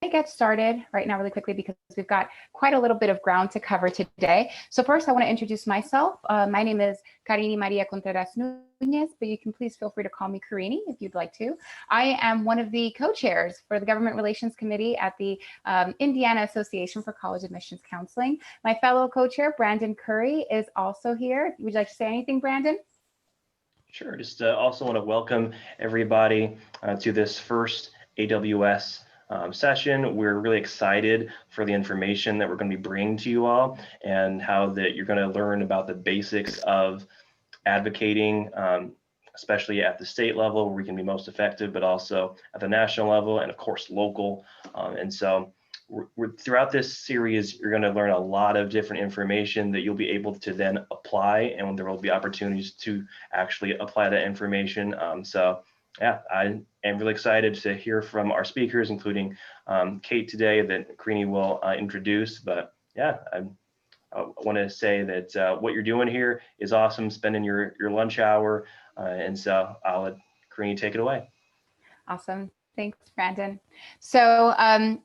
get started right now really quickly because we've got quite a little bit of ground to cover today. So first, I want to introduce myself. My name is Carini Maria Contreras Nunez, but you can please feel free to call me Carini if you'd like to. I am one of the co-chairs for the Government Relations Committee at the Indiana Association for College Admissions Counseling. My fellow co-chair, Brandon Curry, is also here. Would you like to say anything, Brandon? Sure. Just also want to welcome everybody to this first AWS session. We're really excited for the information that we're going to be bringing to you all and how that you're going to learn about the basics of advocating, especially at the state level where we can be most effective, but also at the national level and of course local. And so throughout this series, you're going to learn a lot of different information that you'll be able to then apply, and there will be opportunities to actually apply that information. So yeah, I am really excited to hear from our speakers, including Kate today that Carini will introduce. But yeah, I want to say that what you're doing here is awesome, spending your lunch hour. And so I'll let Carini take it away. Awesome. Thanks, Brandon. So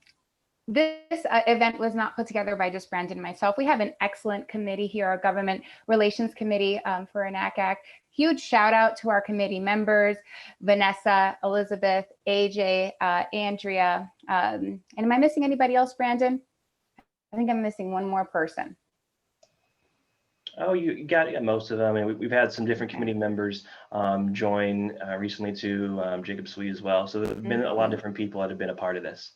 this event was not put together by just Brandon and myself. We have an excellent committee here, our Government Relations Committee for NACAC. Huge shout out to our committee members, Vanessa, Elizabeth, AJ, Andrea. And am I missing anybody else, Brandon? I think I'm missing one more person. Oh, you got most of them. I mean, we've had some different committee members join recently too, Jacob Sweet as well. So there have been a lot of different people that have been a part of this.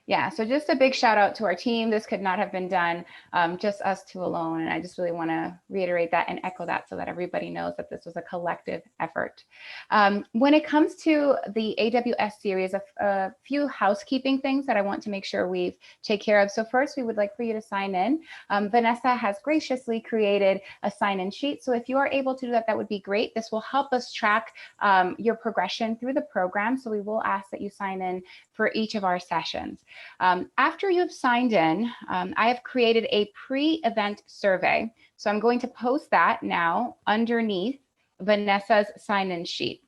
Yeah, so just a big shout out to our team. This could not have been done just us two alone. And I just really want to reiterate that and echo that so that everybody knows that this was a collective effort. When it comes to the AWS series, a few housekeeping things that I want to make sure we take care of. So first, we would like for you to sign in. Vanessa has graciously created a sign-in sheet. So if you are able to do that, that would be great. This will help us track your progression through the program. So we will ask that you sign in for each of our sessions. After you've signed in, I have created a pre-event survey. So I'm going to post that now underneath Vanessa's sign-in sheet.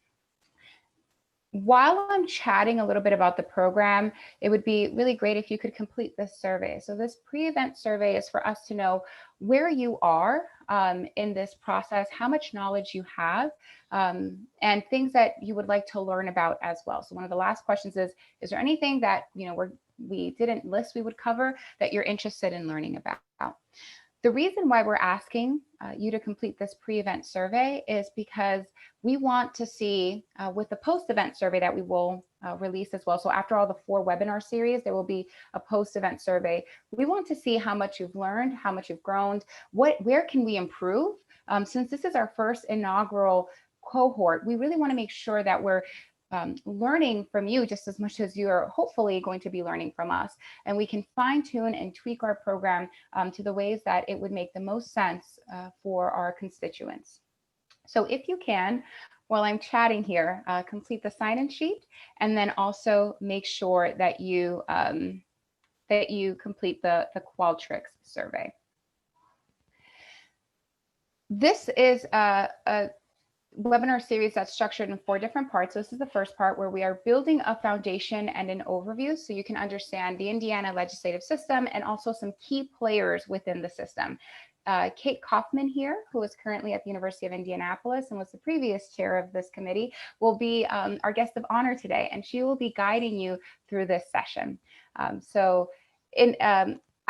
While I'm chatting a little bit about the program, it would be really great if you could complete this survey. So this pre-event survey is for us to know where you are in this process, how much knowledge you have, and things that you would like to learn about as well. So one of the last questions is there anything that we didn't list we would cover that you're interested in learning about? The reason why we're asking you to complete this pre-event survey is because we want to see with the post-event survey that we will release as well. So after all the 4 webinar series, there will be a post-event survey. We want to see how much you've learned, how much you've grown, where can we improve? Since this is our first inaugural cohort, we really want to make sure that we're learning from you just as much as you're hopefully going to be learning from us. And we can fine tune and tweak our program to the ways that it would make the most sense for our constituents. So if you can, while I'm chatting here, complete the sign-in sheet, and then also make sure that you complete the Qualtrics survey. This is a webinar series that's structured in 4 different parts. So this is the first part where we are building a foundation and an overview so you can understand the Indiana legislative system and also some key players within the system. Kate Kaufman here, who is currently at the University of Indianapolis and was the previous chair of this committee, will be our guest of honor today, and she will be guiding you through this session.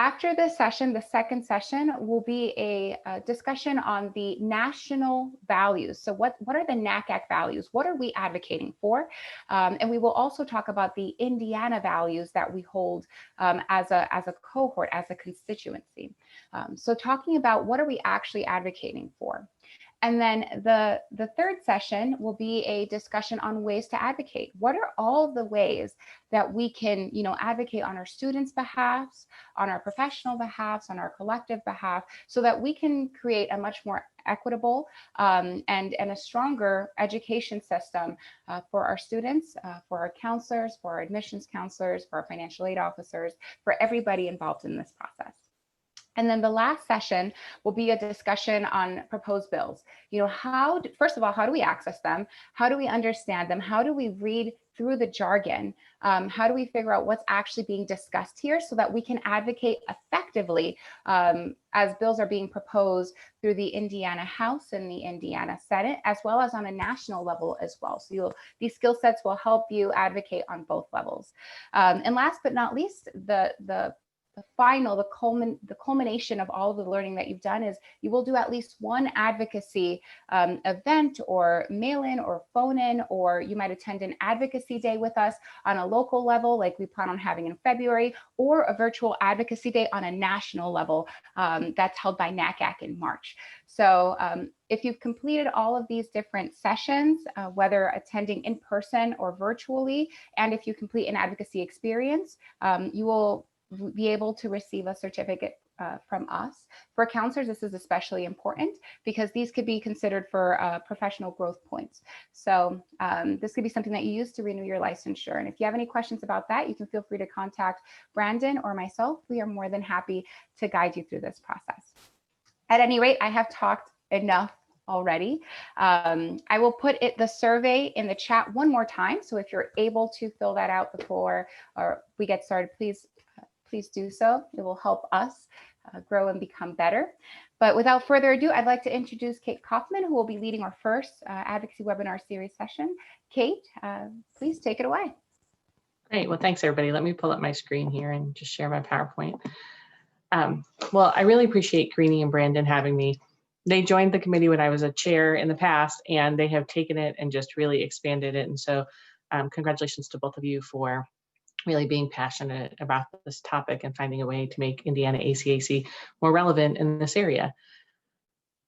After this session, the second session will be a discussion on the national values. So what are the NACAC values? What are we advocating for? And we will also talk about the Indiana values that we hold as a cohort, as a constituency. So talking about what are we actually advocating for? And then the third session will be a discussion on ways to advocate. What are all the ways that we can, advocate on our students' behalfs, on our professional behalfs, on our collective behalf, so that we can create a much more equitable and a stronger education system for our students, for our counselors, for our admissions counselors, for our financial aid officers, for everybody involved in this process. And then the last session will be a discussion on proposed bills. First of all, how do we access them? How do we understand them? How do we read through the jargon? How do we figure out what's actually being discussed here so that we can advocate effectively as bills are being proposed through the Indiana House and the Indiana Senate, as well as on a national level as well. So these skill sets will help you advocate on both levels. And last but not least, the culmination of all of the learning that you've done is you will do at least one advocacy event or mail-in or phone-in, or you might attend an advocacy day with us on a local level, like we plan on having in February, or a virtual advocacy day on a national level that's held by NACAC in March. So if you've completed all of these different sessions, whether attending in person or virtually, and if you complete an advocacy experience, you will be able to receive a certificate from us. For counselors, this is especially important because these could be considered for professional growth points. So this could be something that you use to renew your licensure. And if you have any questions about that, you can feel free to contact Brandon or myself. We are more than happy to guide you through this process. At any rate, I have talked enough already. I will put the survey in the chat one more time. So if you're able to fill that out before we get started, please do so. It will help us grow and become better. But without further ado, I'd like to introduce Kate Kaufman, who will be leading our first advocacy webinar series session. Kate, please take it away. Great. Well, thanks, everybody. Let me pull up my screen here and just share my PowerPoint. Well, I really appreciate Greenie and Brandon having me. They joined the committee when I was a chair in the past, and they have taken it and just really expanded it. And so congratulations to both of you for really being passionate about this topic and finding a way to make Indiana ACAC more relevant in this area.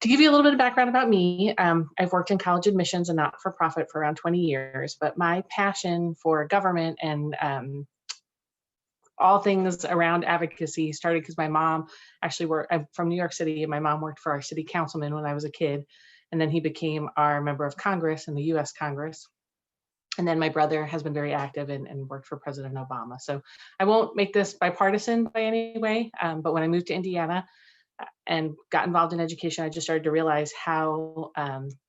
To give you a little bit of background about me, I've worked in college admissions and not-for-profit for around 20 years, but my passion for government and all things around advocacy started because my mom I'm from New York City, and my mom worked for our city councilman when I was a kid, and then he became our member of Congress in the US Congress. And then my brother has been very active and worked for President Obama. So I won't make this bipartisan by any way, but when I moved to Indiana and got involved in education, I just started to realize how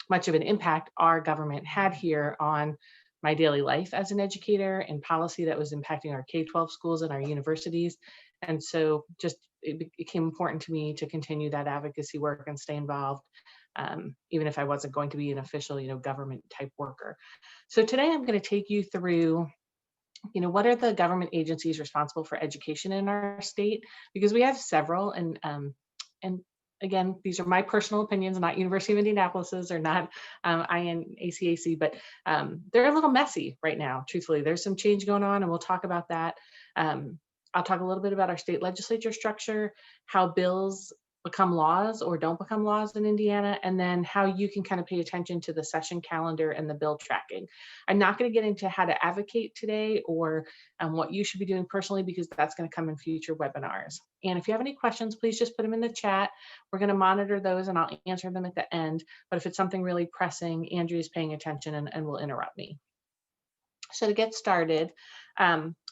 much of an impact our government had here on my daily life as an educator and policy that was impacting our K-12 schools and our universities. And so it became important to me to continue that advocacy work and stay involved, even if I wasn't going to be an official, government type worker. So today I'm going to take you through, what are the government agencies responsible for education in our state? Because we have several, and again, these are my personal opinions, not University of Indianapolis's or not INACAC, but they're a little messy right now, truthfully. There's some change going on, and we'll talk about that. I'll talk a little bit about our state legislature structure, how bills become laws or don't become laws in Indiana, and then how you can kind of pay attention to the session calendar and the bill tracking. I'm not going to get into how to advocate today or what you should be doing personally, because that's going to come in future webinars. And if you have any questions, please just put them in the chat. We're going to monitor those and I'll answer them at the end. But if it's something really pressing, Andrew is paying attention and will interrupt me. So to get started,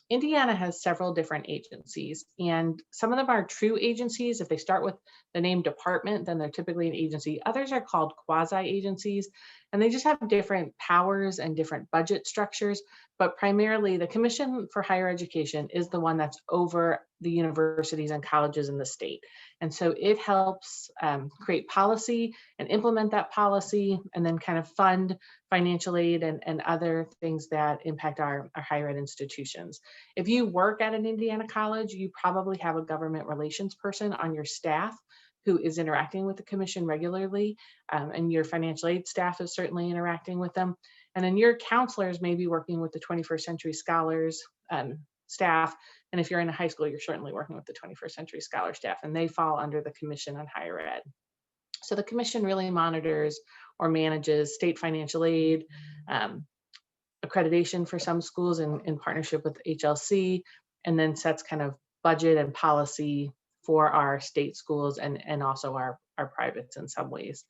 Indiana has several different agencies, and some of them are true agencies. If they start with the name department, then they're typically an agency. Others are called quasi-agencies, and they just have different powers and different budget structures. But primarily, the Commission for Higher Education is the one that's over the universities and colleges in the state. And so it helps create policy and implement that policy, and then kind of fund financial aid and other things that impact our higher ed institutions. If you work at an Indiana college, you probably have a government relations person on your staff who is interacting with the commission regularly, and your financial aid staff is certainly interacting with them. And then your counselors may be working with the 21st Century Scholars staff. And if you're in a high school, you're certainly working with the 21st Century Scholar staff, and they fall under the Commission on Higher Ed. So the commission really monitors or manages state financial aid, accreditation for some schools in partnership with HLC, and then sets kind of budget and policy for our state schools and also our privates in some ways.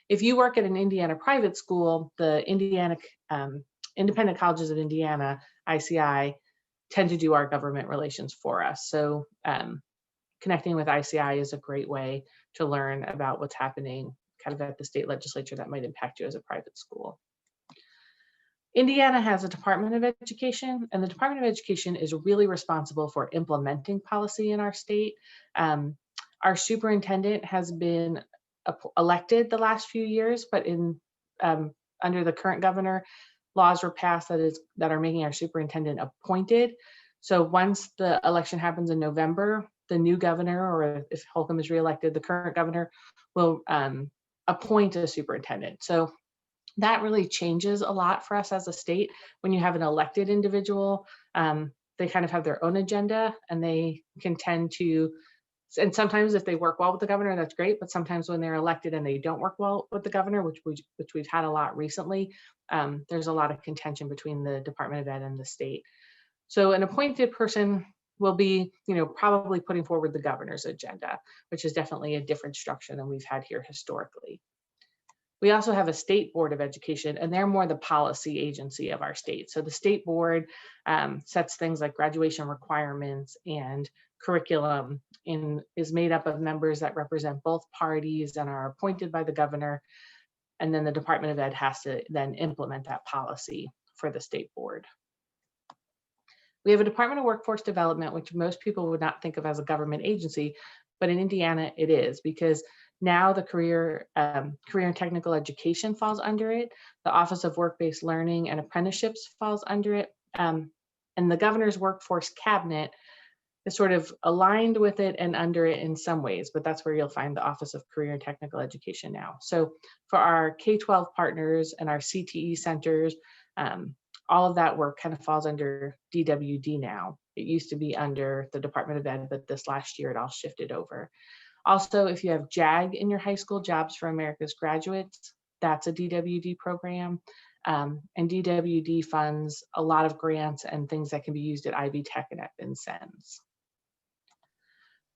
If you work at an Indiana private school, the Indiana Independent Colleges of Indiana, ICI, tend to do our government relations for us. So connecting with ICI is a great way to learn about what's happening kind of at the state legislature that might impact you as a private school. Indiana has a Department of Education, and the Department of Education is really responsible for implementing policy in our state. Our superintendent has been elected the last few years, but under the current governor, laws were passed that are making our superintendent appointed. So once the election happens in November, the new governor, or if Holcomb is reelected, the current governor will appoint a superintendent. So that really changes a lot for us as a state. When you have an elected individual, they kind of have their own agenda, and they can tend to, and sometimes if they work well with the governor, that's great. But sometimes when they're elected and they don't work well with the governor, which we've had a lot recently, there's a lot of contention between the Department of Ed and the state. So an appointed person will be, probably putting forward the governor's agenda, which is definitely a different structure than we've had here historically. We also have a state board of education, and they're more the policy agency of our state. So the state board sets things like graduation requirements and curriculum, and is made up of members that represent both parties and are appointed by the governor. And then the Department of Ed has to then implement that policy for the state board. We have a Department of Workforce Development, which most people would not think of as a government agency, but in Indiana it is, because now the career and technical education falls under it. The Office of Work-Based Learning and Apprenticeships falls under it. And the governor's workforce cabinet is sort of aligned with it and under it in some ways, but that's where you'll find the Office of Career and Technical Education now. So for our K-12 partners and our CTE centers, all of that work kind of falls under DWD now. It used to be under the Department of Ed, but this last year it all shifted over. Also, if you have JAG in your high school, Jobs for America's Graduates, that's a DWD program. And DWD funds a lot of grants and things that can be used at Ivy Tech and at Vincennes.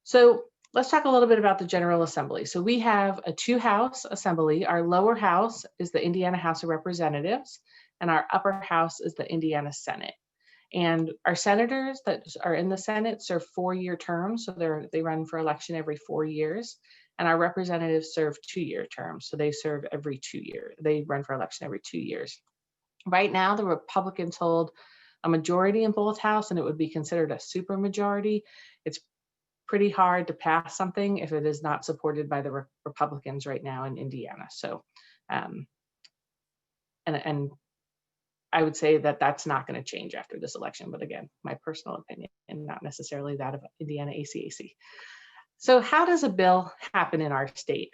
So let's talk a little bit about the General Assembly. So we have a two-house assembly. Our lower house is the Indiana House of Representatives, and our upper house is the Indiana Senate. And our senators that are in the Senate serve 4-year terms, so they run for election every 4 years. And our representatives serve 2-year terms, so they serve every 2 years. They run for election every 2 years. Right now, the Republicans hold a majority in both houses, and it would be considered a supermajority. It's pretty hard to pass something if it is not supported by the Republicans right now in Indiana. So, and I would say that that's not going to change after this election, but again, my personal opinion and not necessarily that of Indiana ACAC. So how does a bill happen in our state?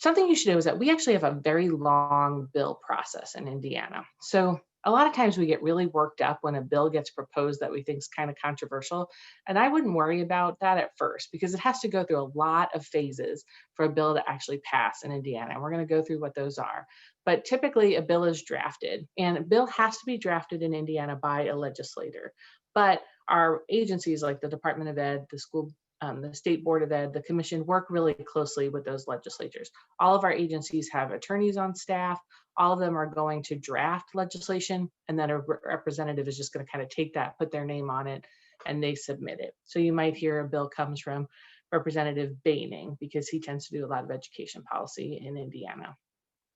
Something you should know is that we actually have a very long bill process in Indiana. So a lot of times we get really worked up when a bill gets proposed that we think is kind of controversial. And I wouldn't worry about that at first, because it has to go through a lot of phases for a bill to actually pass in Indiana. And we're going to go through what those are. But typically a bill is drafted, and a bill has to be drafted in Indiana by a legislator. But our agencies like the Department of Ed, the State Board of Ed, the Commission work really closely with those legislatures. All of our agencies have attorneys on staff. All of them are going to draft legislation, and then a representative is just going to kind of take that, put their name on it, and they submit it. So you might hear a bill comes from Representative Baining, because he tends to do a lot of education policy in Indiana.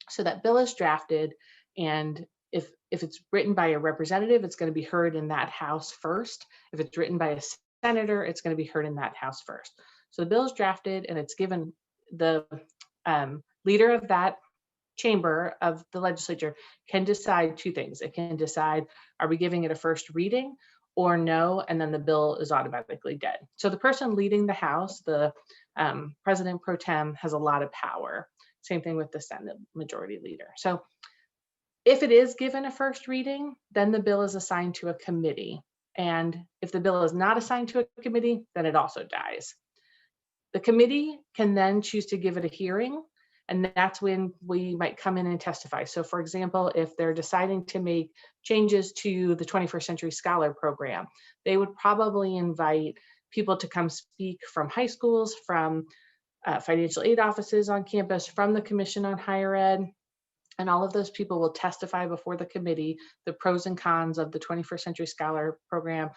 So that bill is drafted, and if it's written by a representative, it's going to be heard in that house first. If it's written by a senator, it's going to be heard in that house first. So the bill is drafted, and it's given the leader of that chamber of the legislature can decide two things. It can decide, are we giving it a first reading or no? And then the bill is automatically dead. So the person leading the House, the President Pro Tem, has a lot of power. Same thing with the Senate Majority Leader. So if it is given a first reading, then the bill is assigned to a committee. And if the bill is not assigned to a committee, then it also dies. The committee can then choose to give it a hearing, and that's when we might come in and testify. So for example, if they're deciding to make changes to the 21st Century Scholar Program, they would probably invite people to come speak from high schools, from financial aid offices on campus, from the Commission on Higher Ed, and all of those people will testify before the committee, the pros and cons of the 21st Century Scholar Program,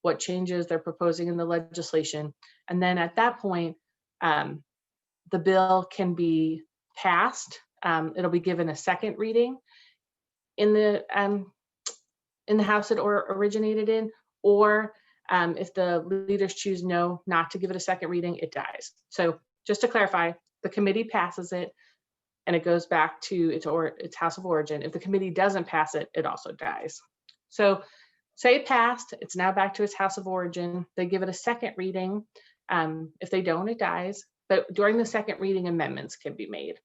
what changes they're proposing in the legislation. And then at that point, the bill can be passed. It'll be given a second reading. in the house it originated in, or if the leaders choose not to give it a second reading, it dies. So just to clarify, the committee passes it and it goes back to its house of origin. If the committee doesn't pass it, it also dies. So say it passed, it's now back to its house of origin. They give it a second reading. If they don't, it dies. But during the second reading, amendments can be made.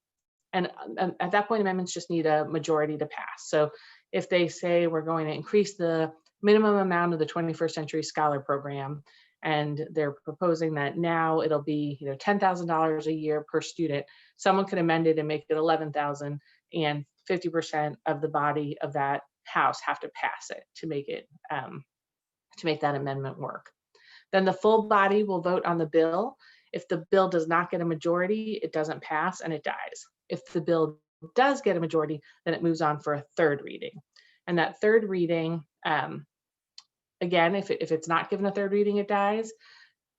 And at that point, amendments just need a majority to pass. So if they say we're going to increase the minimum amount of the 21st Century Scholar Program, and they're proposing that now it'll be $10,000 a year per student, someone could amend it and make it 11,000, and 50% of the body of that house have to pass it to make that amendment work. Then the full body will vote on the bill. If the bill does not get a majority, it doesn't pass and it dies. If the bill does get a majority, then it moves on for a third reading. And that third reading, again, if it's not given a third reading, it dies.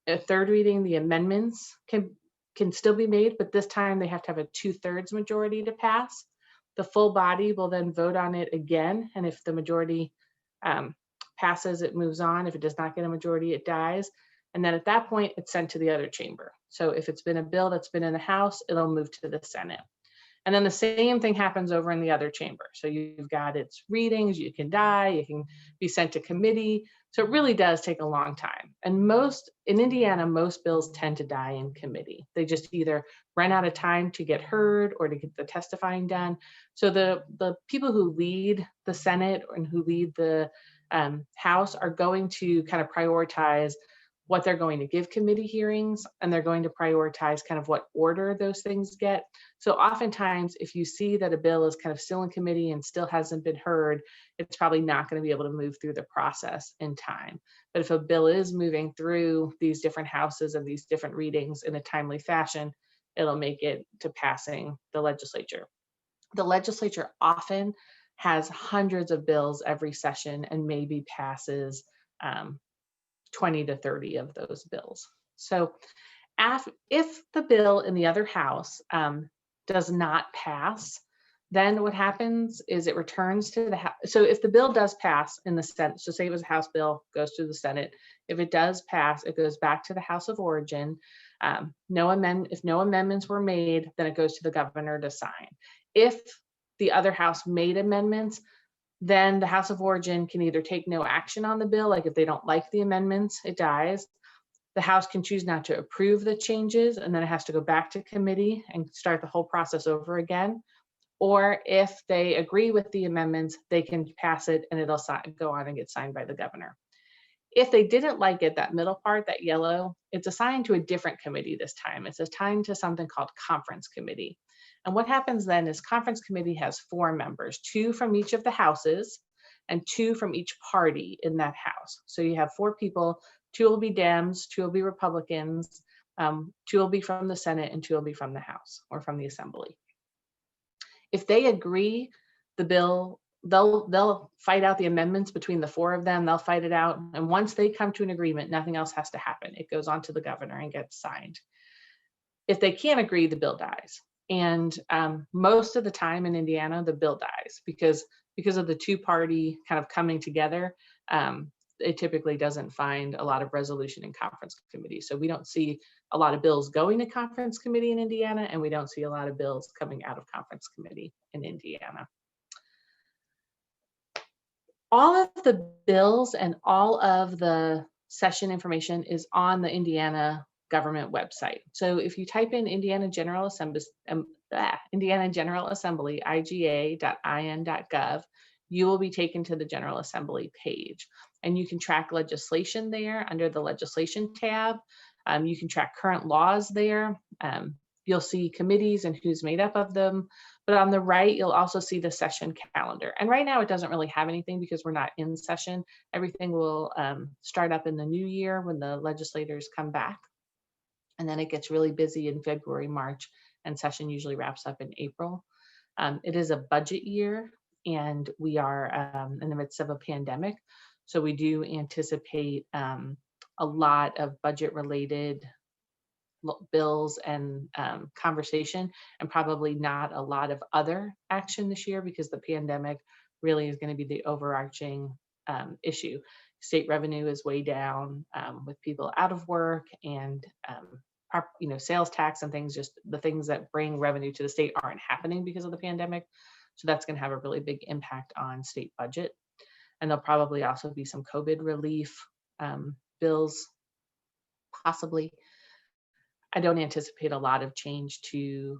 A third reading, the amendments can still be made, but this time they have to have a 2/3 majority to pass. The full body will then vote on it again, and if the majority passes, it moves on. If it does not get a majority, it dies. And then at that point, it's sent to the other chamber. So if it's been a bill that's been in the House, it'll move to the Senate. And then the same thing happens over in the other chamber. So you've got its readings, you can die, you can be sent to committee. So it really does take a long time. And in Indiana, most bills tend to die in committee. They just either run out of time to get heard or to get the testifying done. So the people who lead the Senate and who lead the House are going to kind of prioritize what they're going to give committee hearings, and they're going to prioritize kind of what order those things get. So oftentimes, if you see that a bill is kind of still in committee and still hasn't been heard, it's probably not going to be able to move through the process in time. But if a bill is moving through these different houses and these different readings in a timely fashion, it'll make it to passing the legislature. The legislature often has hundreds of bills every session and maybe passes 20 to 30 of those bills. So if the bill in the other house does not pass, then what happens is it returns to the House. So if the bill does pass in the Senate, so say it was a House bill, goes to the Senate. If it does pass, it goes back to the House of origin. If no amendments were made, then it goes to the governor to sign. If the other house made amendments, then the House of origin can either take no action on the bill, like if they don't like the amendments, it dies. The House can choose not to approve the changes, and then it has to go back to committee and start the whole process over again. Or if they agree with the amendments, they can pass it and it'll go on and get signed by the governor. If they didn't like it, that middle part, that yellow, it's assigned to a different committee this time. It's assigned to something called conference committee. And what happens then is conference committee has 4 members, 2 from each of the houses and 2 from each party in that house. So you have 4 people, 2 will be Dems, 2 will be Republicans, 2 will be from the Senate, and 2 will be from the House or from the Assembly. If they agree, the bill, they'll fight out the amendments between the 4 of them, they'll fight it out. And once they come to an agreement, nothing else has to happen. It goes on to the governor and gets signed. If they can't agree, the bill dies. And most of the time in Indiana, the bill dies because of the 2-party kind of coming together. It typically doesn't find a lot of resolution in conference committee. So we don't see a lot of bills going to conference committee in Indiana, and we don't see a lot of bills coming out of conference committee in Indiana. All of the bills and all of the session information is on the Indiana government website. So if you type in Indiana General Assembly, iga.in.gov, you will be taken to the General Assembly page. And you can track legislation there under the legislation tab. You can track current laws there. You'll see committees and who's made up of them. But on the right, you'll also see the session calendar. And right now it doesn't really have anything because we're not in session. Everything will start up in the new year when the legislators come back. And then it gets really busy in February, March, and session usually wraps up in April. It is a budget year, and we are in the midst of a pandemic. So we do anticipate a lot of budget-related bills and conversation, and probably not a lot of other action this year because the pandemic really is going to be the overarching issue. State revenue is way down with people out of work, and sales tax and things, just the things that bring revenue to the state aren't happening because of the pandemic. So that's going to have a really big impact on state budget. And there'll probably also be some COVID relief bills, possibly. I don't anticipate a lot of change to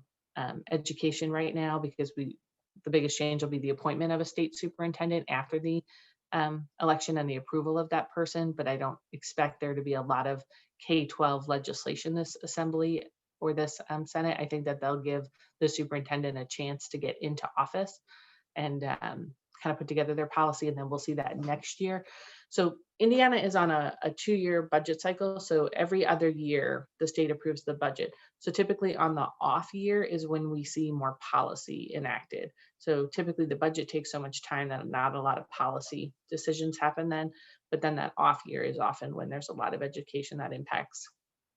education right now, because the biggest change will be the appointment of a state superintendent after the election and the approval of that person. But I don't expect there to be a lot of K-12 legislation this assembly or this Senate. I think that they'll give the superintendent a chance to get into office and kind of put together their policy, and then we'll see that next year. So Indiana is on a 2-year budget cycle. So every other year, the state approves the budget. So typically on the off year is when we see more policy enacted. So typically the budget takes so much time that not a lot of policy decisions happen then. But then that off year is often when there's a lot of education that impacts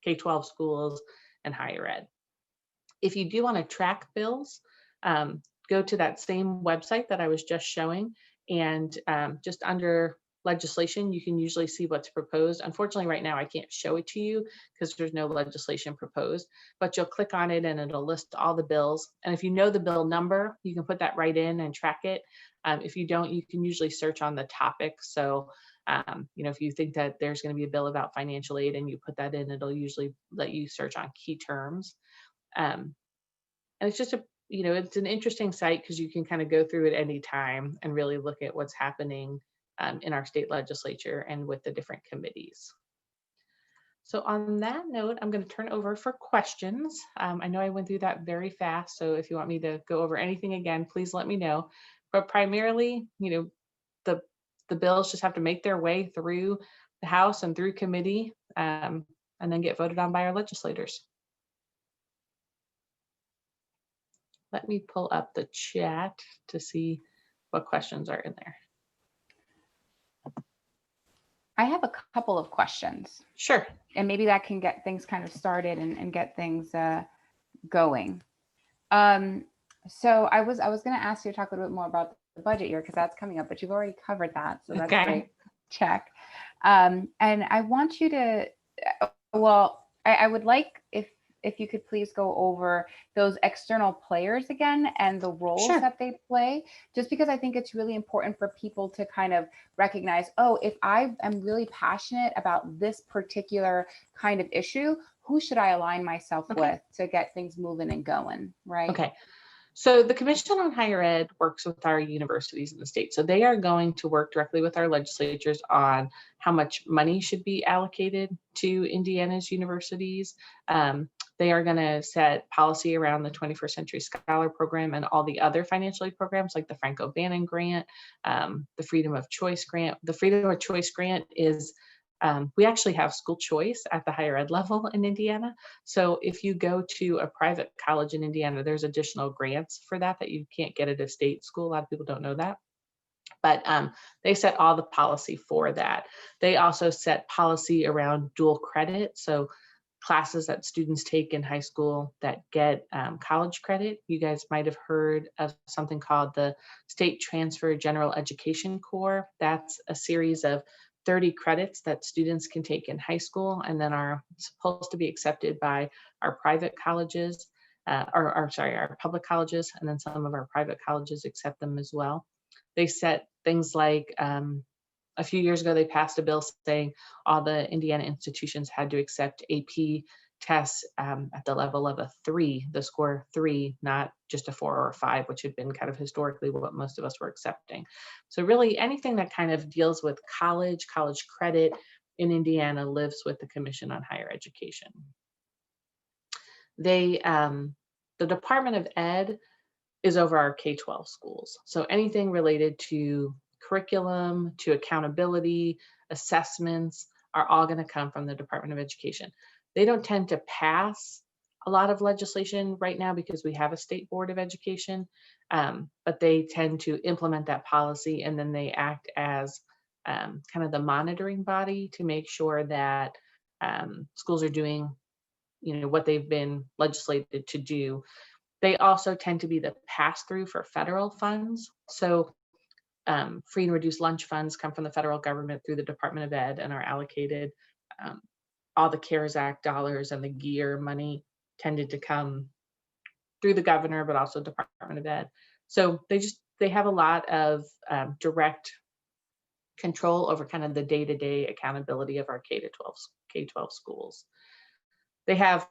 K-12 schools and higher ed. If you do want to track bills, go to that same website that I was just showing, and just under legislation, you can usually see what's proposed. Unfortunately, right now I can't show it to you because there's no legislation proposed, but you'll click on it and it'll list all the bills. And if you know the bill number, you can put that right in and track it. If you don't, you can usually search on the topic. So if you think that there's going to be a bill about financial aid and you put that in, it'll usually let you search on key terms. And it's just it's an interesting site because you can kind of go through it any time and really look at what's happening in our state legislature and with the different committees. So on that note, I'm going to turn over for questions. I know I went through that very fast, so if you want me to go over anything again, please let me know. But primarily, the bills just have to make their way through the House and through committee, and then get voted on by our legislators. Let me pull up the chat to see what questions are in there. I have a couple of questions. Sure. And maybe that can get things kind of started and get things going. So I was going to ask you to talk a little bit more about the budget year because that's coming up, but you've already covered that. So that's great. Check. And I want you to, I would like if you could please go over those external players again and the roles that they play, just because I think it's really important for people to kind of recognize, oh, if I am really passionate about this particular kind of issue, who should I align myself with to get things moving and going, right? Okay. So the Commission on Higher Ed works with our universities in the state. So they are going to work directly with our legislatures on how much money should be allocated to Indiana's universities. They are going to set policy around the 21st Century Scholar Program and all the other financial aid programs like the Franco Bannon Grant, the Freedom of Choice Grant. The Freedom of Choice Grant is we actually have school choice at the higher ed level in Indiana. So if you go to a private college in Indiana, there's additional grants for that you can't get at a state school. A lot of people don't know that. But they set all the policy for that. They also set policy around dual credit. So classes that students take in high school that get college credit. You guys might have heard of something called the State Transfer General Education Corps. That's a series of 30 credits that students can take in high school and then are supposed to be accepted by our private colleges, our public colleges, and then some of our private colleges accept them as well. They set things like a few years ago, they passed a bill saying all the Indiana institutions had to accept AP tests at the level of a 3, the score 3, not just a 4 or a 5, which had been kind of historically what most of us were accepting. So really anything that kind of deals with college credit in Indiana lives with the Commission on Higher Education. The Department of Ed is over our K-12 schools. So anything related to curriculum, to accountability, assessments are all going to come from the Department of Education. They don't tend to pass a lot of legislation right now because we have a state board of education, but they tend to implement that policy and then they act as kind of the monitoring body to make sure that schools are doing, what they've been legislated to do. They also tend to be the pass-through for federal funds. So Free and reduced lunch funds come from the federal government through the Department of Ed and are allocated. All the CARES Act dollars and the gear money tended to come through the governor, but also Department of Ed. So they have a lot of direct control over kind of the day-to-day accountability of our K-12 schools. They have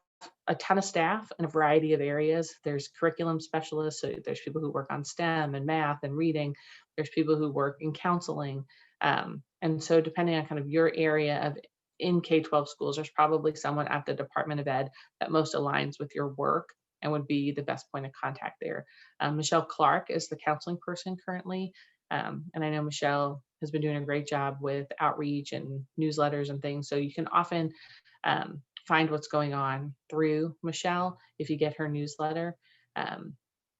a ton of staff in a variety of areas. There's curriculum specialists, so there's people who work on STEM and math and reading. There's people who work in counseling. And so depending on kind of your area of in K-12 schools, there's probably someone at the Department of Ed that most aligns with your work and would be the best point of contact there. Michelle Clark is the counseling person currently. And I know Michelle has been doing a great job with outreach and newsletters and things. So you can often find what's going on through Michelle if you get her newsletter.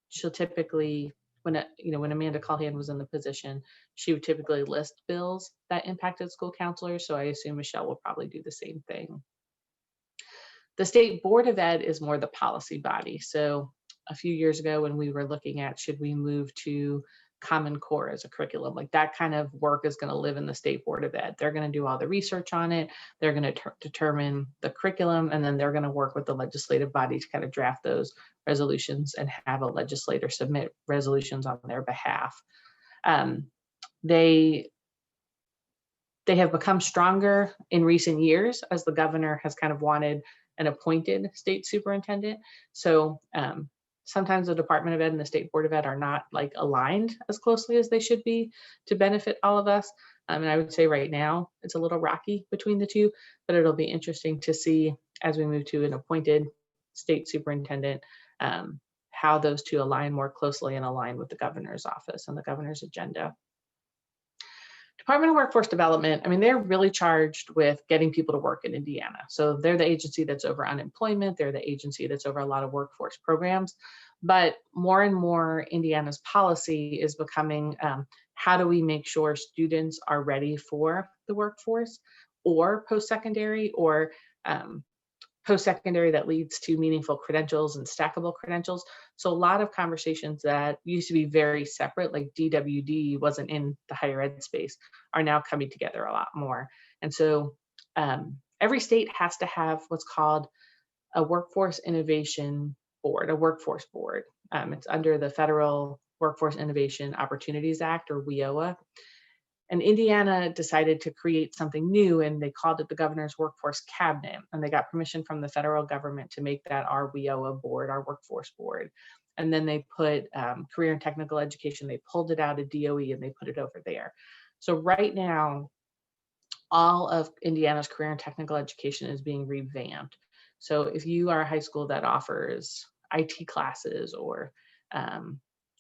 She'll typically, when Amanda Callahan was in the position, she would typically list bills that impacted school counselors. So I assume Michelle will probably do the same thing. The State Board of Ed is more the policy body. So a few years ago when we were looking at, should we move to Common Core as a curriculum, like that kind of work is going to live in the State Board of Ed. They're going to do all the research on it. They're going to determine the curriculum, and then they're going to work with the legislative body to kind of draft those resolutions and have a legislator submit resolutions on their behalf. They have become stronger in recent years as the governor has kind of wanted an appointed state superintendent. So sometimes the Department of Ed and the State Board of Ed are not like aligned as closely as they should be to benefit all of us. And I would say right now it's a little rocky between the two, but it'll be interesting to see as we move to an appointed state superintendent, how those two align more closely and align with the governor's office and the governor's agenda. Department of Workforce Development, I mean, they're really charged with getting people to work in Indiana. So they're the agency that's over unemployment. They're the agency that's over a lot of workforce programs. But more and more, Indiana's policy is becoming, how do we make sure students are ready for the workforce or post-secondary, or post-secondary that leads to meaningful credentials and stackable credentials. So a lot of conversations that used to be very separate, like DWD wasn't in the higher ed space, are now coming together a lot more. And so every state has to have what's called a workforce innovation board, a workforce board. It's under the Federal Workforce Innovation Opportunities Act, or WIOA. And Indiana decided to create something new, and they called it the Governor's Workforce Cabinet. And they got permission from the federal government to make that our WIOA board, our workforce board. And then they put career and technical education, they pulled it out of DOE and they put it over there. So right now, all of Indiana's career and technical education is being revamped. So if you are a high school that offers IT classes or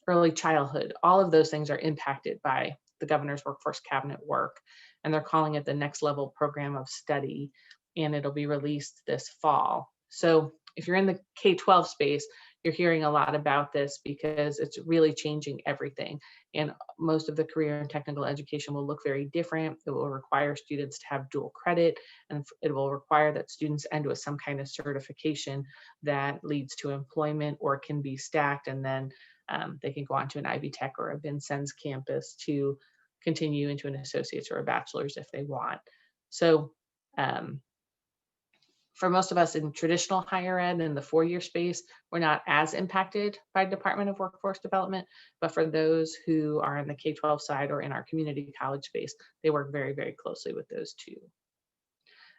early childhood, all of those things are impacted by the Governor's Workforce Cabinet work, and they're calling it the Next Level Program of Study, and it'll be released this fall. So if you're in the K-12 space, you're hearing a lot about this because it's really changing everything. And most of the career and technical education will look very different. It will require students to have dual credit, and it will require that students end with some kind of certification that leads to employment or can be stacked, and then they can go on to an Ivy Tech or a Vincennes campus to continue into an associate's or a bachelor's if they want. So for most of us in traditional higher ed in the four-year space, we're not as impacted by Department of Workforce Development, but for those who are in the K-12 side or in our community college space, they work very, very closely with those two.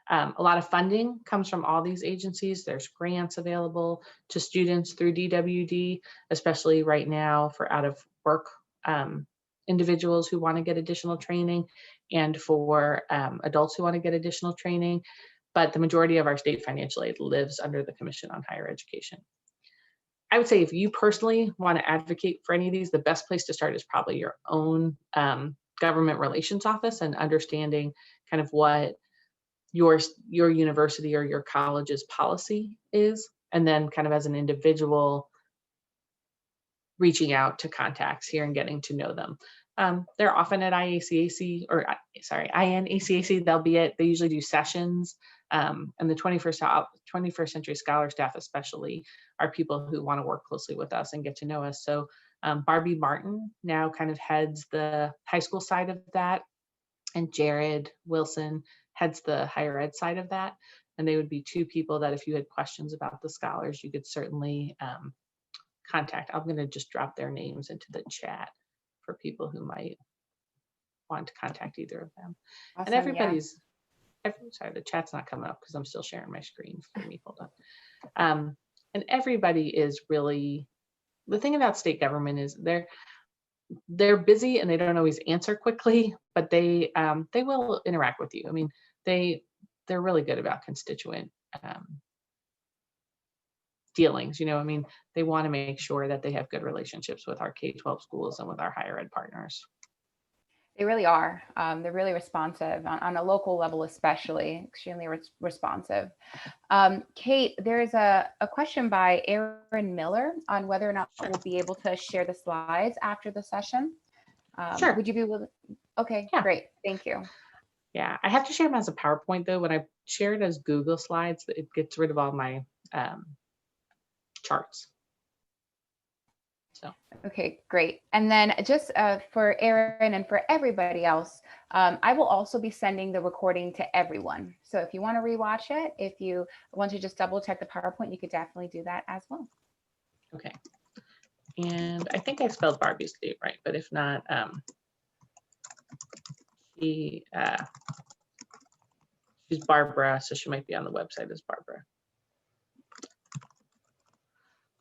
A lot of funding comes from all these agencies. There's grants available to students through DWD, especially right now for out of work individuals who want to get additional training, and for adults who want to get additional training. But the majority of our state financial aid lives under the Commission on Higher Education. I would say if you personally want to advocate for any of these, the best place to start is probably your own government relations office and understanding kind of what your university or your college's policy is, and then kind of as an individual reaching out to contacts here and getting to know them. They're often at INACAC, they usually do sessions, and the 21st Century Scholar staff especially are people who want to work closely with us and get to know us. So Barbie Martin now kind of heads the high school side of that, and Jared Wilson heads the higher ed side of that. And they would be two people that if you had questions about the scholars, you could certainly contact. I'm going to just drop their names into the chat for people who might want to contact either of them. Awesome, And yeah. sorry, the chat's not coming up because I'm still sharing my screen for me. Hold on. And everybody is really, the thing about state government is they're busy and they don't always answer quickly, but they will interact with you. I mean, they're really good about constituent dealings. You know, I mean, they want to make sure that they have good relationships with our K-12 schools and with our higher ed partners. They really are. They're really responsive on a local level, especially extremely responsive. Kate, there's a question by Aaron Miller on whether or not we'll be able to share the slides after the session. Sure. Would you be able to? Okay, Yeah. Great. Thank you. Yeah, I have to share them as a PowerPoint though. When I share it as Google Slides, it gets rid of all my charts. So. Okay, great. And then just for Aaron and for everybody else, I will also be sending the recording to everyone. So if you want to rewatch it, if you want to just double check the PowerPoint, you could definitely do that as well. Okay. And I think I spelled Barbie's name right, but if not, she's Barbara, so she might be on the website as Barbara.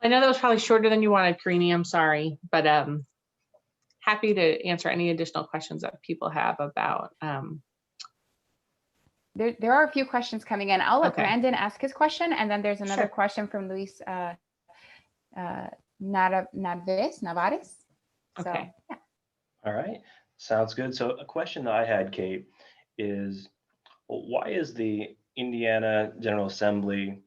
I know that was probably shorter than you wanted, Karini, I'm sorry, but happy to answer any additional questions that people have about. There are a few questions coming in. I'll let Okay. Brandon ask his question, and then there's another Sure. question from Luis Navares. So, Okay. yeah. All right, sounds good. So a question that I had, Kate, is why is the Indiana General Assembly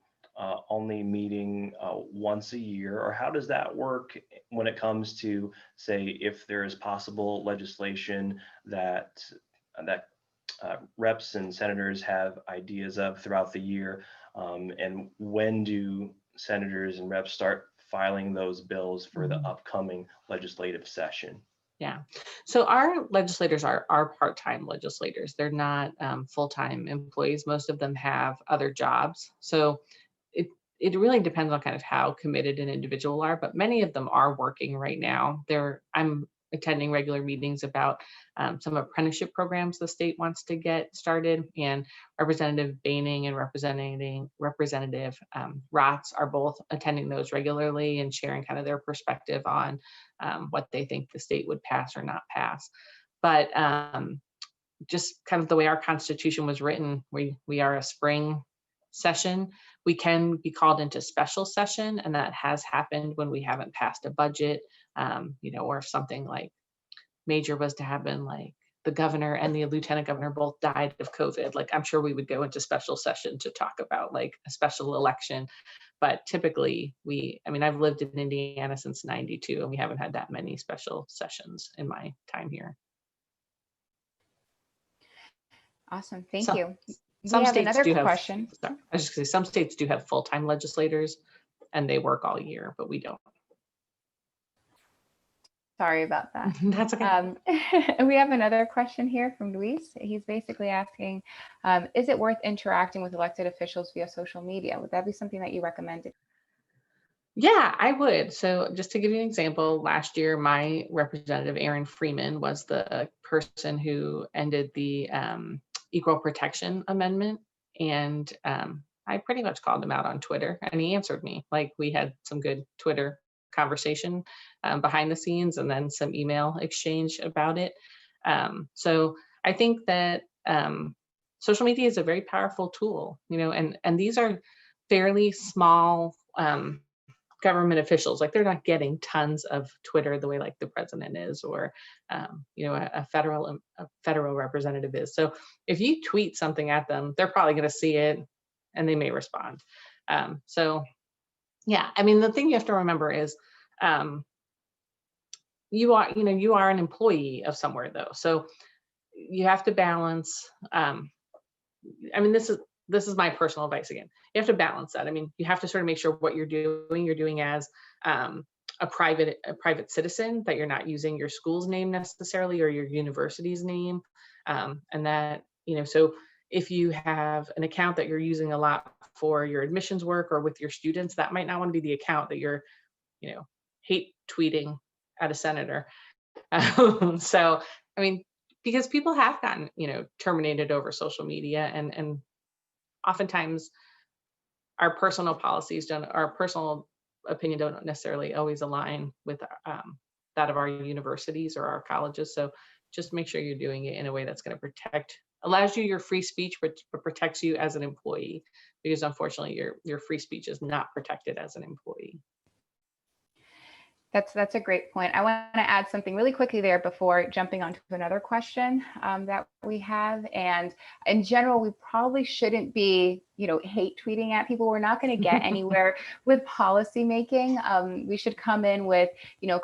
only meeting once a year, or how does that work when it comes to, say, if there is possible legislation that reps and senators have ideas of throughout the year, and when do senators and reps start filing those bills for the upcoming legislative session? Yeah, so our legislators are part-time legislators. They're not full-time employees. Most of them have other jobs. So it really depends on kind of how committed an individual are, but many of them are working right now. I'm attending regular meetings about some apprenticeship programs the state wants to get started, and Representative Baining and Representative Rotz are both attending those regularly and sharing kind of their perspective on what they think the state would pass or not pass. But just kind of the way our Constitution was written, we are a spring session. We can be called into special session, and that has happened when we haven't passed a budget, or if something like major was to happen, like the governor and the lieutenant governor both died of COVID. Like, I'm sure we would go into special session to talk about like a special election. But typically I've lived in Indiana since '92, and we haven't had that many special sessions in my time here. Awesome. Thank you. Some We have states another do have, question. sorry, I was just gonna say, some states do have full-time legislators and they work all year, but we don't. Sorry about that. That's okay. We have another question here from Luis. He's basically asking, is it worth interacting with elected officials via social media? Would that be something that you recommended? Yeah, I would. So just to give you an example, last year, my representative, Aaron Freeman, was the person who ended the Equal Protection Amendment. And I pretty much called him out on Twitter, and he answered me. Like, we had some good Twitter conversation behind the scenes, and then some email exchange about it. So I think that social media is a very powerful tool, and these are fairly small government officials. Like, they're not getting tons of Twitter the way like the president is, or a federal representative is. So if you tweet something at them, they're probably going to see it and they may respond. So yeah, I mean, the thing you have to remember is you are an employee of somewhere though. So you have to balance, I mean, this is my personal advice again. You have to balance that. I mean, you have to sort of make sure what you're doing as a a private citizen, that you're not using your school's name necessarily or your university's name. And that, so if you have an account that you're using a lot for your admissions work or with your students, that might not want to be the account that you're, hate tweeting at a senator. So, I mean, because people have gotten, terminated over social media, and oftentimes our personal policies our personal opinion don't necessarily always align with that of our universities or our colleges. So just make sure you're doing it in a way that's going to allows you your free speech, but protects you as an employee, because unfortunately your free speech is not protected as an employee. That's a great point. I want to add something really quickly there before jumping on to another question that we have. And in general, we probably shouldn't be, hate tweeting at people. We're not going to get anywhere with policy making. We should come in with,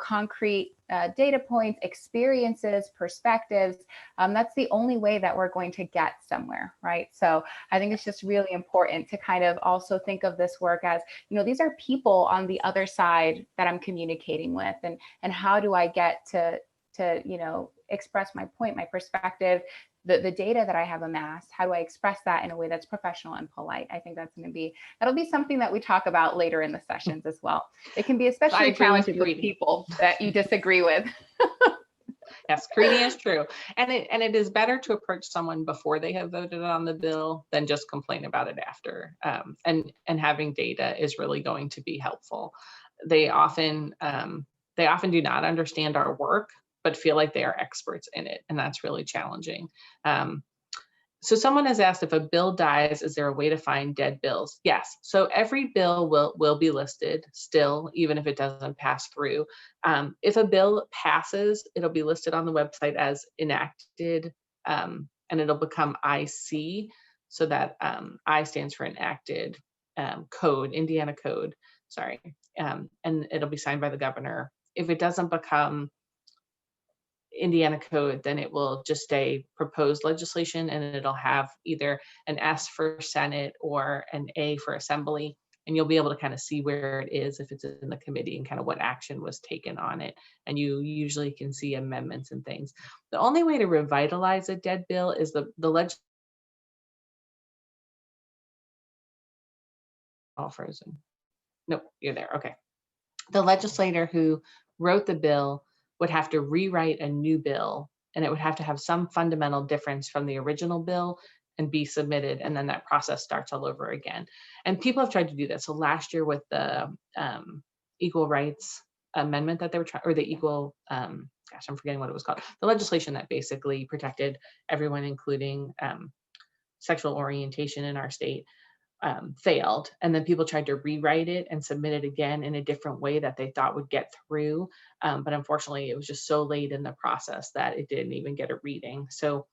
concrete data points, experiences, perspectives. That's the only way that we're going to get somewhere, right? So I think it's just really important to kind of also think of this work as, these are people on the other side that I'm communicating with, and how do I get to express my point, my perspective, the data that I have amassed. How do I express that in a way that's professional and polite? I think that'll be something that we talk about later in the sessions as well. It can be especially challenging with people that you disagree with. Yes, Creedy is true. And it is better to approach someone before they have voted on the bill than just complain about it after. And having data is really going to be helpful. They often do not understand our work, but feel like they are experts in it. And that's really challenging. So someone has asked, if a bill dies, is there a way to find dead bills? Yes. So every bill will be listed still, even if it doesn't pass through. If a bill passes, it'll be listed on the website as enacted, and it'll become IC. So that I stands for enacted code, Indiana code, sorry. And it'll be signed by the governor. If it doesn't become Indiana code, then it will just say proposed legislation, and it'll have either an S for Senate or an A for Assembly. And you'll be able to kind of see where it is if it's in the committee and kind of what action was taken on it. And you usually can see amendments and things. The only way to revitalize a dead bill is the legislature. All frozen. Nope, you're there. Okay. The legislator who wrote the bill would have to rewrite a new bill, and it would have to have some fundamental difference from the original bill and be submitted, and then that process starts all over again. And people have tried to do that. So last year with the equal rights amendment that they were trying, or the equal, I'm forgetting what it was called, the legislation that basically protected everyone, including sexual orientation in our state, failed. And then people tried to rewrite it and submit it again in a different way that they thought would get through. But unfortunately, it was just so late in the process that it didn't even get a reading. So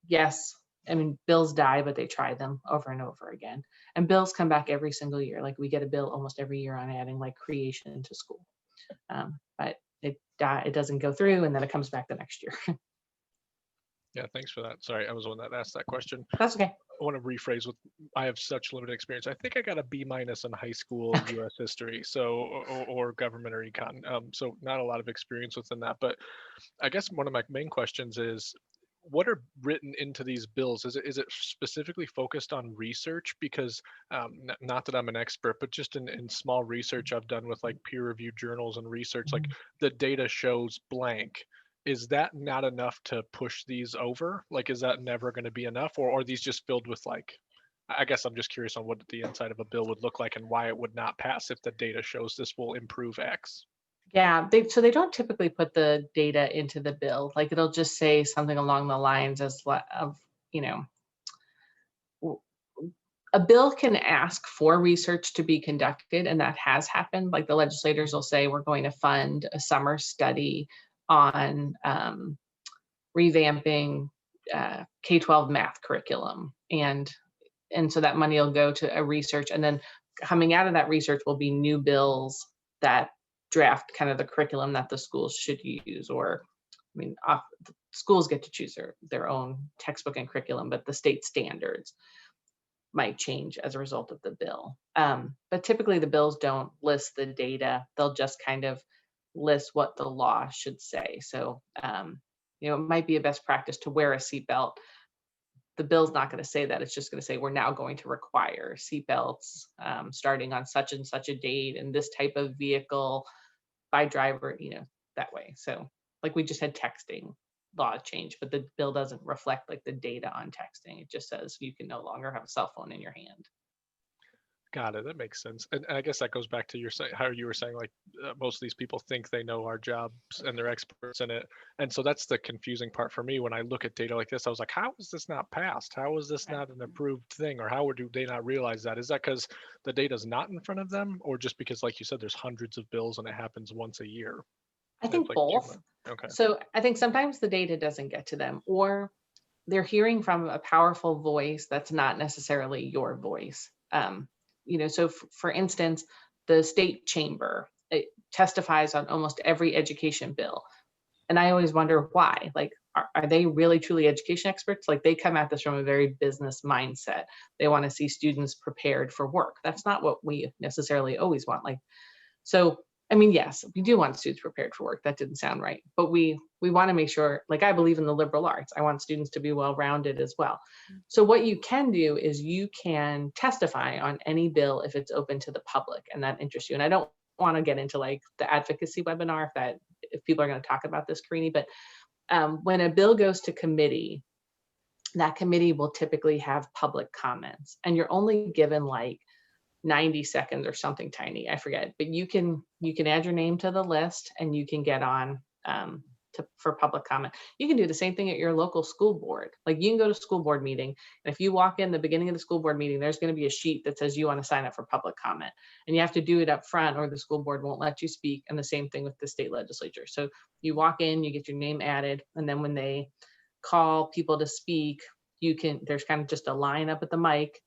yes, I mean, bills die, but they try them over and over again. And bills come back every single year. Like we get a bill almost every year on adding like creation to school. But it doesn't go through, and then it comes back the next year. Yeah, thanks for that. Sorry, I was the one that asked that question. That's okay. I want to rephrase I have such limited experience. I think I got a B- in high school US history, so or government or econ. So not a lot of experience within that. But I guess one of my main questions is, what are written into these bills? Is it specifically focused on research? Because not that I'm an expert, but just in small research I've done with like peer-reviewed journals and research, like the data shows blank. Is that not enough to push these over? Like, is that never going to be enough? Or are these just filled with like, I guess I'm just curious on what the inside of a bill would look like and why it would not pass if the data shows this will improve X. Yeah, so they don't typically put the data into the bill. Like it'll just say something along the lines of, a bill can ask for research to be conducted, and that has happened. Like the legislators will say, we're going to fund a summer study on revamping K-12 math curriculum. And so that money will go to a research, and then coming out of that research will be new bills that draft kind of the curriculum that the schools should use. Or, I mean, schools get to choose their own textbook and curriculum, but the state standards. might change as a result of the bill. But typically the bills don't list the data. They'll just kind of list what the law should say. So, it might be a best practice to wear a seatbelt. The bill's not going to say that. It's just going to say we're now going to require seatbelts starting on such and such a date and this type of vehicle by driver, that way. So like we just had texting law change, but the bill doesn't reflect like the data on texting. It just says you can no longer have a cell phone in your hand. Got it. That makes sense. And I guess that goes back to how you were saying, like most of these people think they know our jobs and they're experts in it. And so that's the confusing part for me when I look at data like this. I was like, how is this not passed? How is this not an approved thing? Or how do they not realize that? Is that because the data is not in front of them, or just because, like you said, there's hundreds of bills and it happens once a year? I think Like both. Okay. So I think sometimes the data doesn't get to them, or they're hearing from a powerful voice that's not necessarily your voice. So for instance, the state chamber, it testifies on almost every education bill. And I always wonder why. Like, are they really truly education experts? Like, they come at this from a very business mindset. They want to see students prepared for work. That's not what we necessarily always want. Like, so I mean, yes, we do want students prepared for work. That didn't sound right. But we want to make sure, like, I believe in the liberal arts. I want students to be well-rounded as well. So what you can do is you can testify on any bill if it's open to the public and that interests you. And I don't want to get into like the advocacy webinar if people are going to talk about this, Karini, but when a bill goes to committee, that committee will typically have public comments, and you're only given like 90 seconds or something tiny, I forget, but you can add your name to the list and you can get on for public comment. You can do the same thing at your local school board. Like, you can go to school board meeting, and if you walk in the beginning of the school board meeting, there's going to be a sheet that says you want to sign up for public comment, and you have to do it up front or the school board won't let you speak. And the same thing with the state legislature. So you walk in, you get your name added, and then when they call people to speak, there's kind of just a line up at the mic,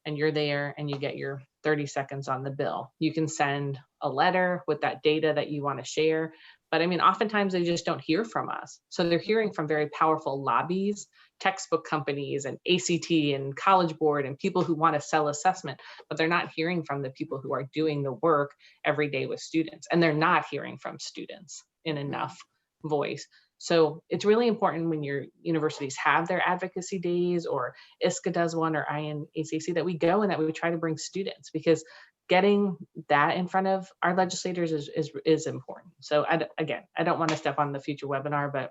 and you're there and you get your 30 seconds on the bill. You can send a letter with that data that you want to share. But I mean, oftentimes they just don't hear from us. So they're hearing from very powerful lobbies, textbook companies, and ACT and College Board, and people who want to sell assessment, but they're not hearing from the people who are doing the work every day with students. And they're not hearing from students in enough voice. So it's really important when your universities have their advocacy days, or ISCA does one, or INACC, that we go and that we try to bring students, because getting that in front of our legislators is important. So again, I don't want to step on the future webinar, but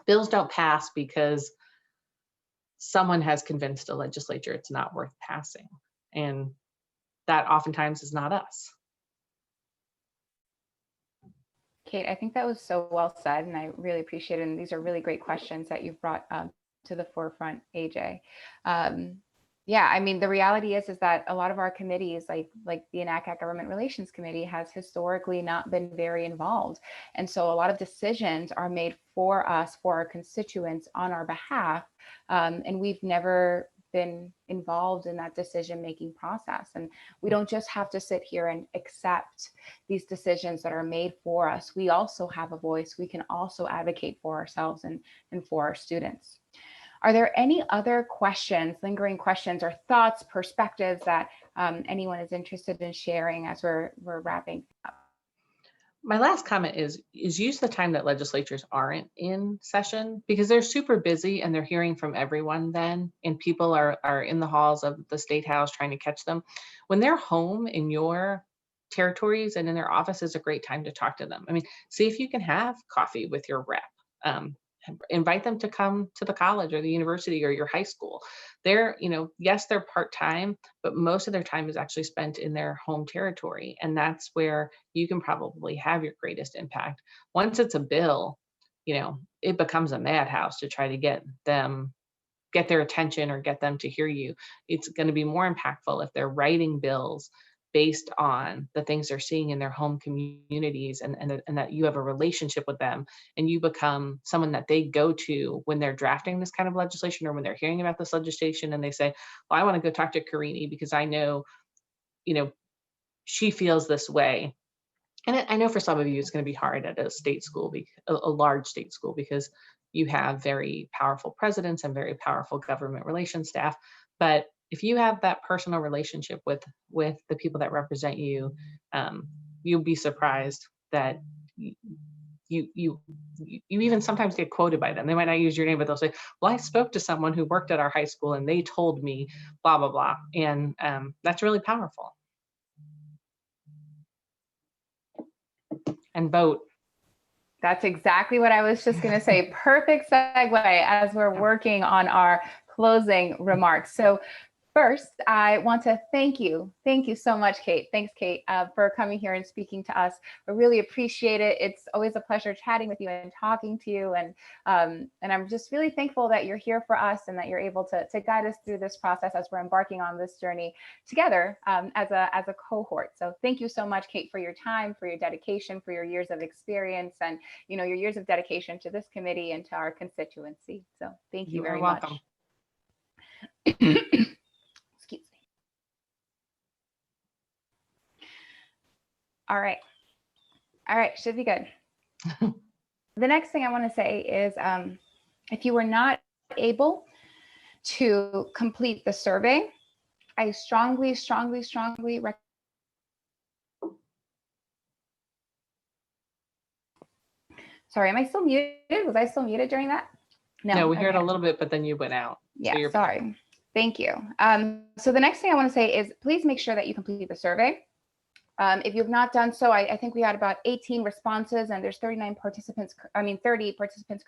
bills don't pass because someone has convinced a legislature it's not worth passing. And that oftentimes is not us. Kate, I think that was so well said, and I really appreciate it. And these are really great questions that you've brought to the forefront, AJ. Yeah, I mean, the reality is that a lot of our committees, like the NACAC Government Relations Committee, has historically not been very involved. And so a lot of decisions are made for us, for our constituents, on our behalf, and we've never been involved in that decision-making process. And we don't just have to sit here and accept these decisions that are made for us. We also have a voice. We can also advocate for ourselves and for our students. Are there any other questions, lingering questions, or thoughts, perspectives that anyone is interested in sharing as we're wrapping up? My last comment is use the time that legislatures aren't in session, because they're super busy and they're hearing from everyone then, and people are in the halls of the State House trying to catch them. When they're home in your territories and in their office, is a great time to talk to them. I mean, see if you can have coffee with your rep. Invite them to come to the college or the university or your high school. They're, yes, they're part-time, but most of their time is actually spent in their home territory. And that's where you can probably have your greatest impact. Once it's a bill, it becomes a madhouse to try to get their attention or get them to hear you. It's going to be more impactful if they're writing bills based on the things they're seeing in their home communities, and that you have a relationship with them, and you become someone that they go to when they're drafting this kind of legislation, or when they're hearing about this legislation and they say, well, I want to go talk to Karini because I know, she feels this way. And I know for some of you, it's going to be hard at a state school, a large state school, because you have very powerful presidents and very powerful government relations staff. But if you have that personal relationship with the people that represent you, you'll be surprised that you even sometimes get quoted by them. They might not use your name, but they'll say, well, I spoke to someone who worked at our high school and they told me blah, blah, blah. And that's really powerful. And vote. That's exactly what I was just going to say. Perfect segue as we're working on our closing remarks. So first, I want to thank you. Thank you so much, Kate. Thanks, Kate, for coming here and speaking to us. I really appreciate it. It's always a pleasure chatting with you and talking to you. And I'm just really thankful that you're here for us and that you're able to guide us through this process as we're embarking on this journey together as a cohort. So thank you so much, Kate, for your time, for your dedication, for your years of experience, and your years of dedication to this committee and to our constituency. So thank you very much. Excuse me. All right, should be good. The next thing I want to say is if you were not able to complete the survey, I strongly recommend. Sorry, am I still muted? Was I still muted during that? No, we heard a little bit, but then you went out. Yeah, so sorry. Back. Thank you. So the next thing I want to say is please make sure that you complete the survey. If you've not done so, I think we had about 18 responses and there's 30 participants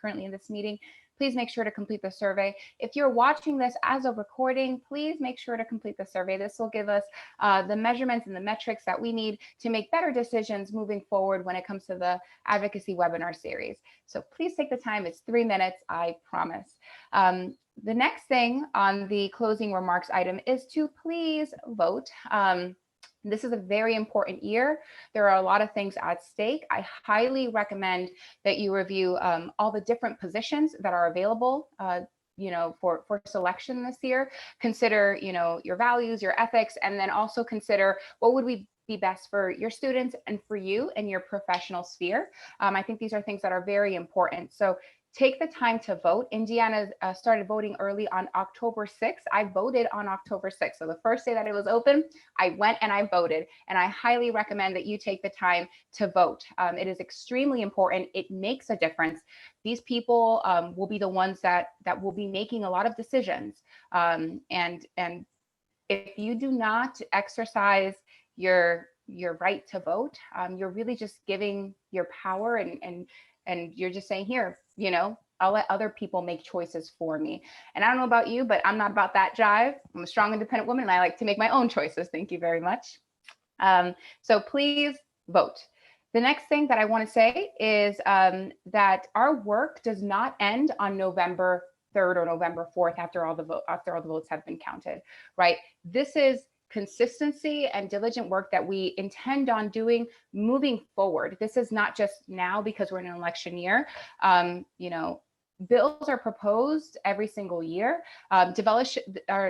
currently in this meeting. Please make sure to complete the survey. If you're watching this as a recording, please make sure to complete the survey. This will give us the measurements and the metrics that we need to make better decisions moving forward when it comes to the advocacy webinar series. So please take the time. It's 3 minutes, I promise. The next thing on the closing remarks item is to please vote. This is a very important year. There are a lot of things at stake. I highly recommend that you review all the different positions that are available for selection this year. Consider, your values, your ethics, and then also consider what would be best for your students and for you and your professional sphere. I think these are things that are very important. So take the time to vote. Indiana started voting early on October 6th. I voted on October 6th. So the first day that it was open, I went and I voted. And I highly recommend that you take the time to vote. It is extremely important. It makes a difference. These people will be the ones that will be making a lot of decisions. And if you do not exercise your right to vote, you're really just giving your power and you're just saying, here, I'll let other people make choices for me. And I don't know about you, but I'm not about that jive. I'm a strong, independent woman, and I like to make my own choices. Thank you very much. So please vote. The next thing that I want to say is that our work does not end on November 3rd or November 4th after all the votes have been counted, right? This is consistency and diligent work that we intend on doing moving forward. This is not just now because we're in an election year. Bills are proposed every single year. Our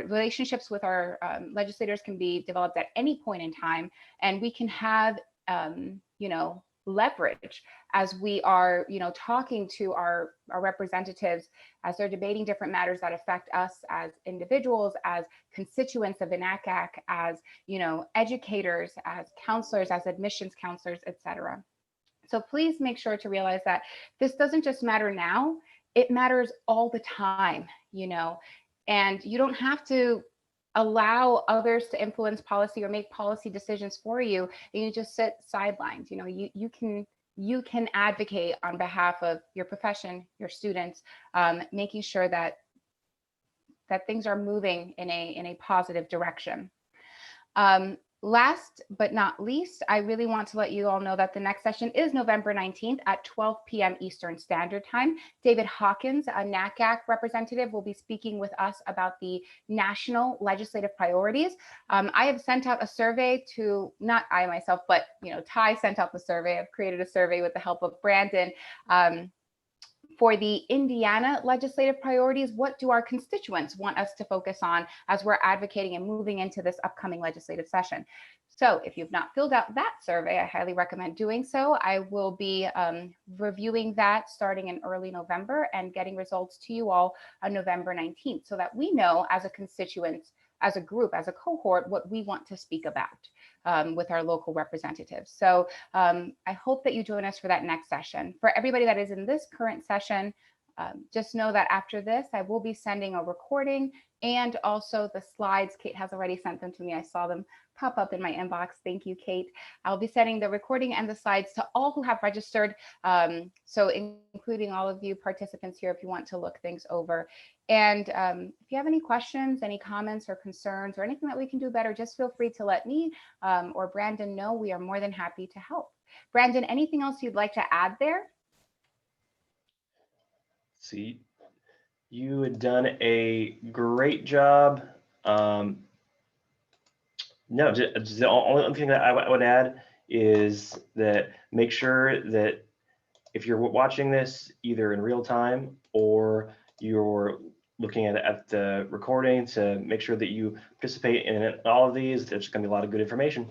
relationships with our legislators can be developed at any point in time, and we can have leverage as we are talking to our representatives as they're debating different matters that affect us as individuals, as constituents of NACAC, as educators, as counselors, as admissions counselors, etc. So please make sure to realize that this doesn't just matter now, it matters all the time, and you don't have to allow others to influence policy or make policy decisions for you. You just sit sidelined. You can advocate on behalf of your profession, your students, making sure that things are moving in a positive direction. Last but not least, I really want to let you all know that the next session is November 19th at 12 p.m. Eastern Standard Time. David Hawkins, a NACAC representative, will be speaking with us about the national legislative priorities. I have sent out a survey to, not I myself, but Ty sent out the survey. I've created a survey with the help of Brandon. For the Indiana legislative priorities, what do our constituents want us to focus on as we're advocating and moving into this upcoming legislative session? So if you've not filled out that survey, I highly recommend doing so. I will be reviewing that starting in early November and getting results to you all on November 19th so that we know as a constituent as a group, as a cohort, what we want to speak about with our local representatives. So I hope that you join us for that next session. For everybody that is in this current session, just know that after this, I will be sending a recording and also the slides. Kate has already sent them to me. I saw them pop up in my inbox. Thank you, Kate. I'll be sending the recording and the slides to all who have registered. So including all of you participants here, if you want to look things over. And if you have any questions, any comments or concerns or anything that we can do better, just feel free to let me or Brandon know. We are more than happy to help. Brandon, anything else you'd like to add there? See, you had done a great job. No, just the only thing that I would add is that make sure that if you're watching this either in real time or you're looking at the recording, to make sure that you participate in all of these. There's going to be a lot of good information.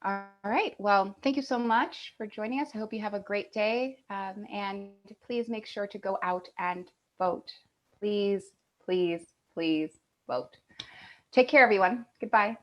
All right. Well, thank you so much for joining us. I hope you have a great day. And please make sure to go out and vote. Please, please, please vote. Take care, everyone. Goodbye.